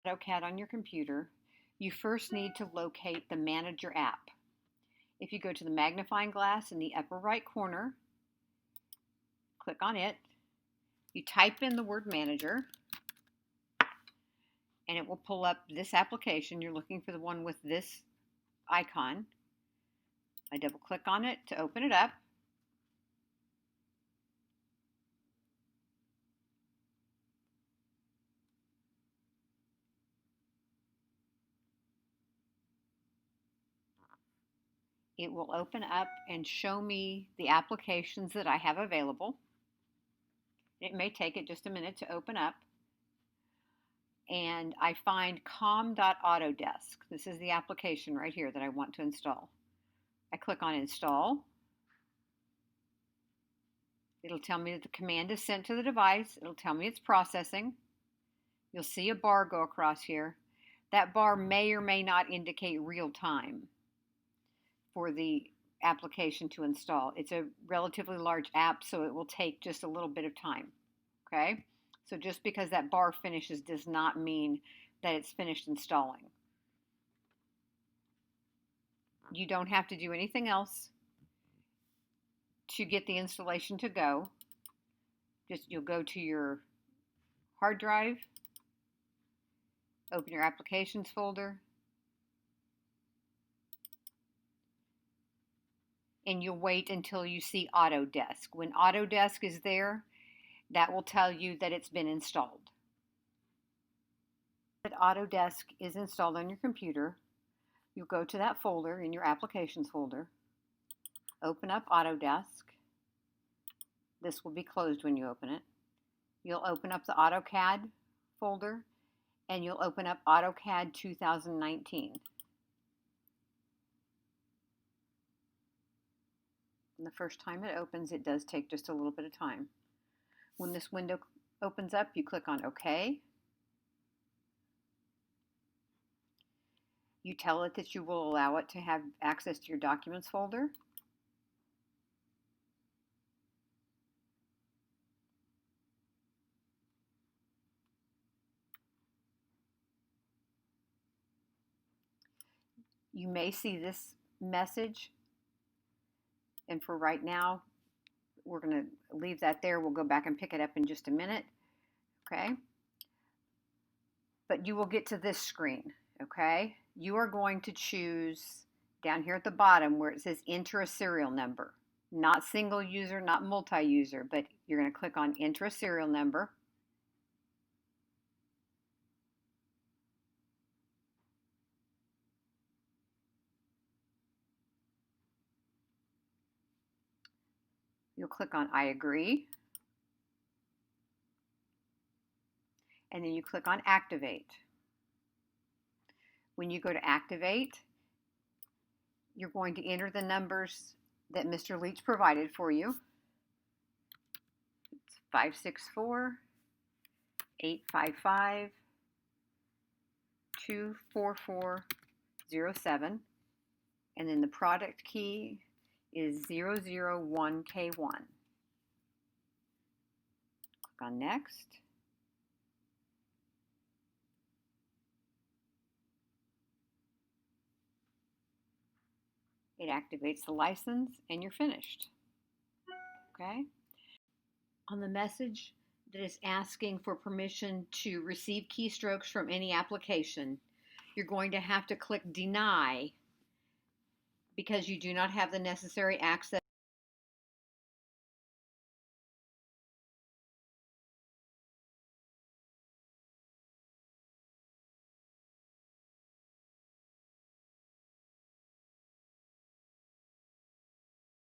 AutoCAD on your computer, you first need to locate the Manager app. If you go to the magnifying glass in the upper right corner, click on it, you type in the word Manager, and it will pull up this application. You're looking for the one with this icon. I double click on it to open it up. It will open up and show me the applications that I have available. It may take it just a minute to open up. And I find com.autodesk. This is the application right here that I want to install. I click on Install. It'll tell me that the command is sent to the device. It'll tell me it's processing. You'll see a bar go across here. That bar may or may not indicate real time for the application to install. It's a relatively large app, so it will take just a little bit of time. Okay? So just because that bar finishes does not mean that it's finished installing. You don't have to do anything else to get the installation to go. You'll go to your hard drive, open your applications folder, and you'll wait until you see Autodesk. When Autodesk is there, that will tell you that it's been installed. That Autodesk is installed on your computer, you'll go to that folder in your applications folder, open up Autodesk. This will be closed when you open it. You'll open up the AutoCAD folder and you'll open up AutoCAD 2019. And the first time it opens, it does take just a little bit of time. When this window opens up, you click on OK. You tell it that you will allow it to have access to your documents folder. You may see this message, and for right now, we're going to leave that there. We'll go back and pick it up in just a minute, okay? But you will get to this screen, okay? You are going to choose down here at the bottom where it says enter a serial number. Not single user, not multi-user, but you're going to click on enter a serial number. You'll click on I agree. And then you click on activate. When you go to activate, you're going to enter the numbers that Mr. Leach provided for you. It's 564 855 24407, and then the product key is 001K1. Click on next. It activates the license and you're finished. Okay? On the message that is asking for permission to receive keystrokes from any application, you're going to have to click deny because you do not have the necessary access